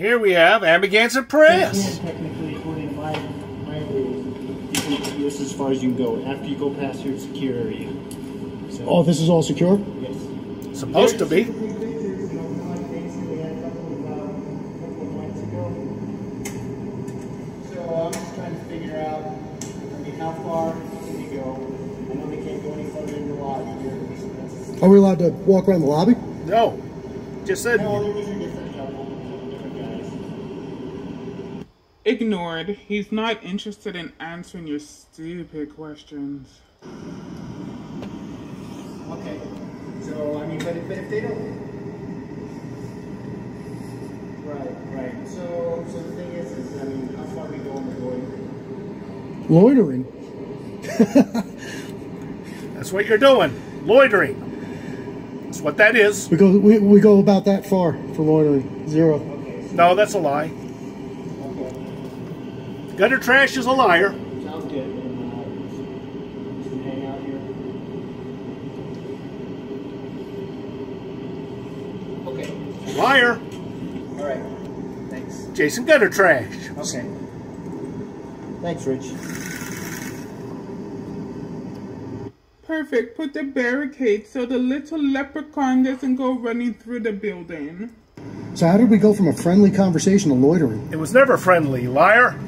Here we have Amagansett Press. Technically, according to my rules, this is as far as you can go. After you go past your secure area. So, Oh, this is all secure? yes. Supposed to be. So I'm just trying to figure out, how far can you go? I know they can't go any further in the lobby here. Are we allowed to walk around the lobby? No. Just said. No, these are different guys. Ignored. He's not interested in answering your stupid questions. Okay. So, but if they don't... Right. So the thing is how far we go on the loitering? Loitering? That's what you're doing. Loitering. That's what that is. We go about that far for loitering. 0. Okay. So, No, that's a lie. okay. Gutter trash is a liar. Sounds good. Just hang out here. Okay. Liar. All right. Thanks. Jason Gutter Trash. Okay. Thanks, Rich. Perfect. Put the barricade so the little leprechaun doesn't go running through the building. So how did we go from a friendly conversation to loitering? It was never friendly, liar.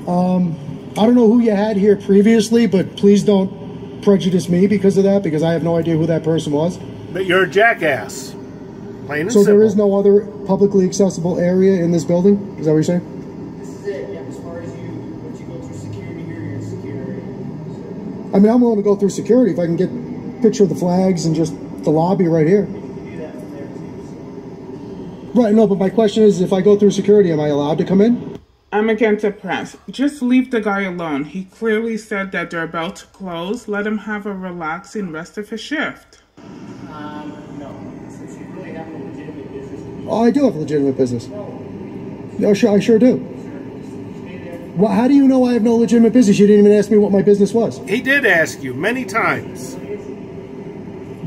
I don't know who you had here previously, but please don't prejudice me because of that, because I have no idea who that person was. But you're a jackass. Plain and So simple. there is no other publicly accessible area in this building? Is that what you're saying? This is it. Yeah. As far as once you go through security here, you're in security. So, I'm willing to go through security if I can get a picture of the flags and just the lobby right here. you can do that from there too. So. Right, no, but my question is, if I go through security, am I allowed to come in? Amagansett Press. Just leave the guy alone. He clearly said that they're about to close. Let him have a relaxing rest of his shift. No. Since you really have a legitimate business. Oh, I do have a legitimate business. No. No, sure, I sure do. Sure. Just stay there. Well, how do you know I have no legitimate business? You didn't even ask me what my business was. He did ask you many times.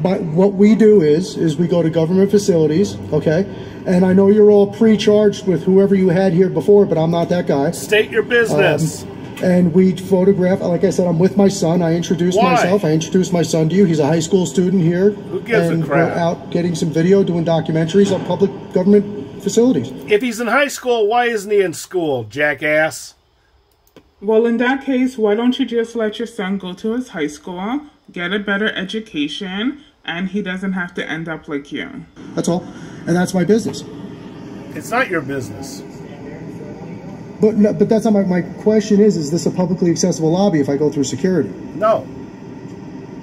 But what we do is we go to government facilities, okay? And I know you're all pre-charged with whoever you had here before, but I'm not that guy. State your business. And we photograph, like I said, I'm with my son. I introduced Why? myself. I introduced my son to you. He's a high school student here. Who gives a and crap? we're out getting some video, doing documentaries on public government facilities. If he's in high school, why isn't he in school, jackass? Well, in that case, why don't you just let your son go to his high school, get a better education, and he doesn't have to end up like you. That's all. And that's my business. It's not your business. But no, but that's not my question is this a publicly accessible lobby if I go through security? No.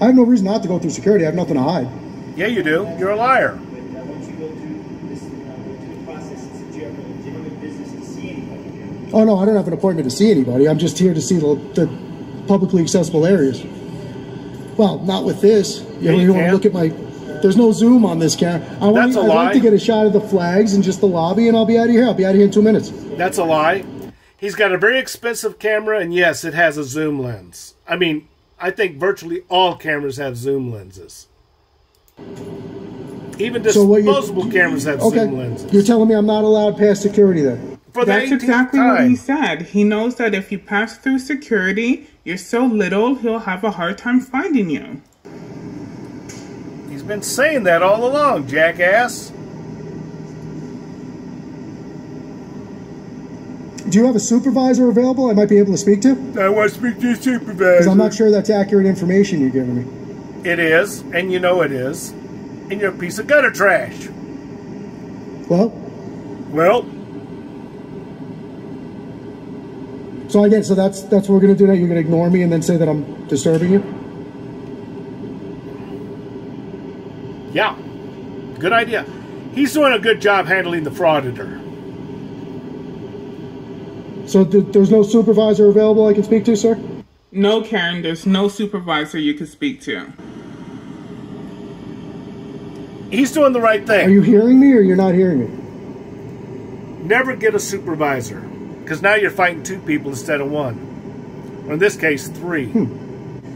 I have no reason not to go through security. I have nothing to hide. Yeah, you do. You're a liar. But once you go through this, the process, since you have a legitimate business to see anybody. Oh, no, I don't have an appointment to see anybody. I'm just here to see the publicly accessible areas. Well, not with this. Yeah, You you want to can. look at my... There's no zoom on this camera. That's a I'd lie. like to get a shot of the flags and just the lobby, and I'll be out of here. I'll be out of here in 2 minutes. That's a lie. He's got a very expensive camera, and yes, it has a zoom lens. I mean, I think virtually all cameras have zoom lenses. Even disposable cameras have zoom lenses. You're telling me I'm not allowed past security then? For the That's 18th exactly what he time. said. He knows that if you pass through security, you're so little, he'll have a hard time finding you. He's been saying that all along, jackass. Do you have a supervisor available I might be able to speak to? I want to speak to your supervisor. Because I'm not sure that's accurate information you're giving me. It is, and you know it is. And you're a piece of gutter trash. Well, Well, so I get, so that's what we're going to do now. You're going to ignore me and then say that I'm disturbing you? yeah. Good idea. He's doing a good job handling the frauditor. So there's no supervisor available I can speak to, sir? No, Karen, there's no supervisor you can speak to. He's doing the right Are thing. you hearing me or you're not hearing me? Never get a supervisor. Because now you're fighting two people instead of one. Or in this case, three.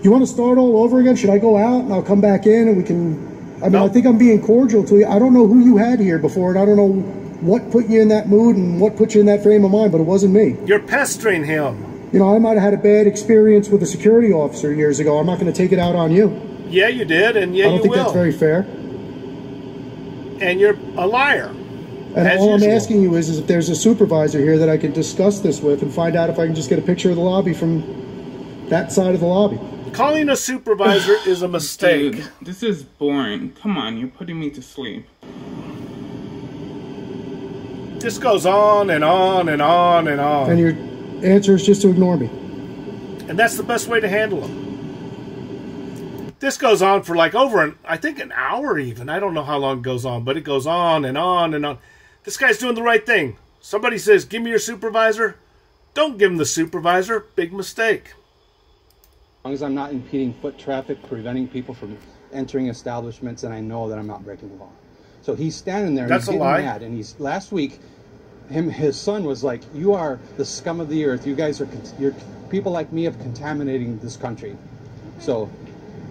You want to start all over again? Should I go out and I'll come back in and we can... I mean, No. I think I'm being cordial to you. I don't know who you had here before and I don't know what put you in that mood and what put you in that frame of mind, but it wasn't me. You're pestering him. You know, I might have had a bad experience with a security officer years ago. I'm not going to take it out on you. Yeah, you did, and yeah, you will. I don't think that's very fair. And you're a liar. And all I'm asking you is if there's a supervisor here that I can discuss this with and find out if I can just get a picture of the lobby from that side of the lobby. Calling a supervisor is a mistake. Dude, this is boring. Come on, you're putting me to sleep. This goes on and on and on and on. And your answer is just to ignore me. And that's the best way to handle them. This goes on for like I think an hour even. I don't know how long it goes on, but it goes on and on and on. This guy's doing the right thing. Somebody says, give me your supervisor. Don't give him the supervisor. Big mistake. As long as I'm not impeding foot traffic, preventing people from entering establishments, and I know that I'm not breaking the law. So he's standing there and he's getting mad. And last week, his son was like, you are the scum of the earth. You guys are, people like me have contaminating this country. So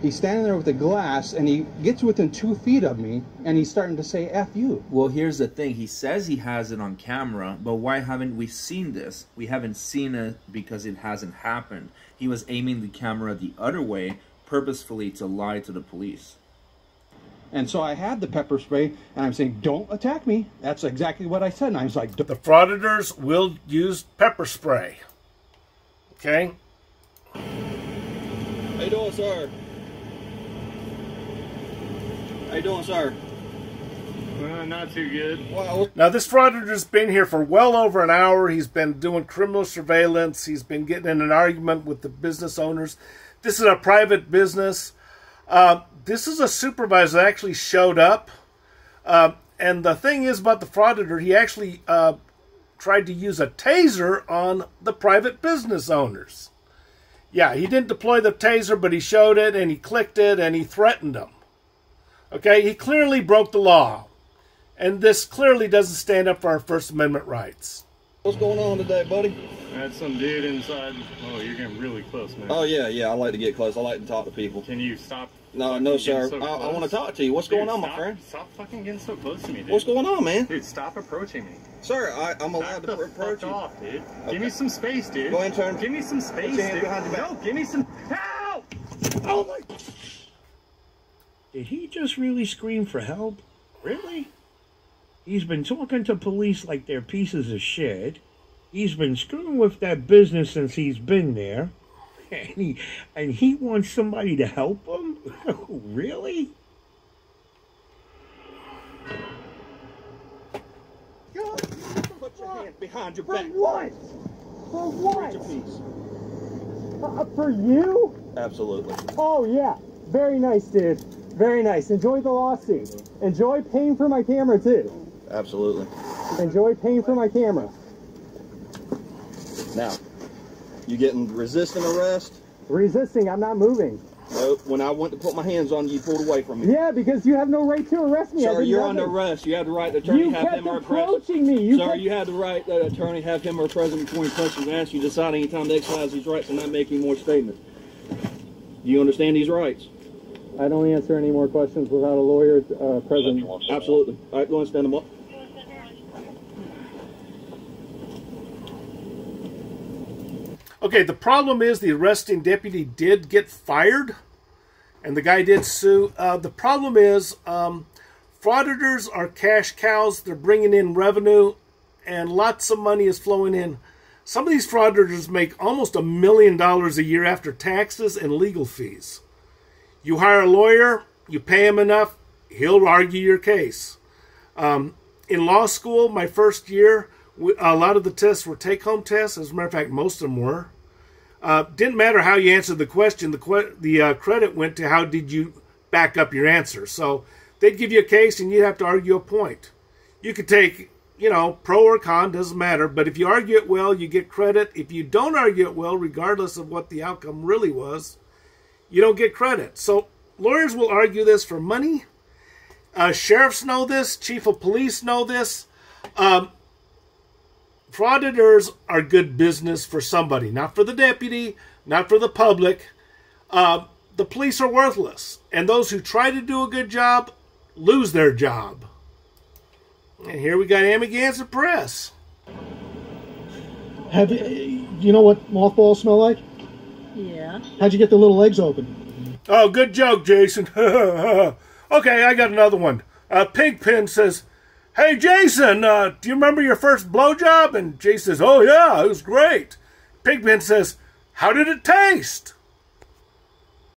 he's standing there with a glass, and he gets within 2 feet of me, and he's starting to say, F you. Well, here's the thing. He says he has it on camera, but why haven't we seen this? We haven't seen it because it hasn't happened. He was aiming the camera the other way, purposefully to lie to the police. And so I had the pepper spray, and I'm saying, don't attack me. That's exactly what I said. And I was like, the frauditors will use pepper spray. Okay? How you doing, sir? How you doing, sir? Not too good. Wow. Now, this frauditor's been here for well over an hour. He's been doing criminal surveillance. He's been getting in an argument with the business owners. This is a private business. This is a supervisor that actually showed up. And the thing is about the frauditor, he actually tried to use a taser on the private business owners. Yeah, he didn't deploy the taser, but he showed it, and he clicked it, and he threatened them. Okay, he clearly broke the law. And this clearly doesn't stand up for our First Amendment rights. What's going on today, buddy? That's some dude inside. Oh, you're getting really close, man. Oh, yeah, I like to get close. I like to talk to people. Can you stop? No, sir. So I want to talk to you. What's going on, my friend? Stop fucking getting so close to me, dude. What's going on, man? Dude, stop approaching me. Sir, I'm allowed to approach you. Off, dude. Okay. Give me some space, dude. Go ahead and turn. Give me some space, Put your hand dude. behind your back. No, give me some. Help! Oh, my. Did he just really scream for help? Really? He's been talking to police like they're pieces of shit. He's been screwing with that business since he's been there. And he wants somebody to help him? Really? Put your hand behind your back. For what? For what? Piece. For you? Absolutely. Oh, yeah. Very nice, dude. Very nice. Enjoy the lawsuit. Enjoy paying for my camera, too. Absolutely. Enjoy paying for my camera. Now, you getting resisting arrest? Resisting, I'm not moving. No, when I went to put my hands on you, you pulled away from me. Yeah, because you have no right to arrest me. Sir, you're under arrest. You have the right to attorney You have kept him or approaching me. Sir, you have the right that attorney have him or present between questions and ask you to decide any time to exercise these rights and not make any more statements. Do you understand these rights? I don't answer any more questions without a lawyer present. Absolutely. All right, go and stand them up. Okay, the problem is the arresting deputy did get fired, and the guy did sue. The problem is frauditors are cash cows. They're bringing in revenue, and lots of money is flowing in. Some of these frauditors make almost $1 million a year after taxes and legal fees. You hire a lawyer, you pay him enough, he'll argue your case. In law school, my first year, a lot of the tests were take-home tests. As a matter of fact, most of them were. Didn't matter how you answered the question. The credit went to how did you back up your answer. So they'd give you a case and you'd have to argue a point. You could take, pro or con, doesn't matter. But if you argue it well, you get credit. If you don't argue it well, regardless of what the outcome really was, you don't get credit. So lawyers will argue this for money. Sheriffs know this. Chief of police know this. Frauditors are good business for somebody, not for the deputy, not for the public. The police are worthless, and those who try to do a good job lose their job. And here we got Amagansett Press. You know what mothballs smell like? Yeah. How'd you get the little legs open? Oh, good joke, Jason. Okay, I got another one. Pigpen says, "Hey, Jason, do you remember your first blowjob?" And Jason says, "Oh, yeah, it was great." Pigpen says, "How did it taste?"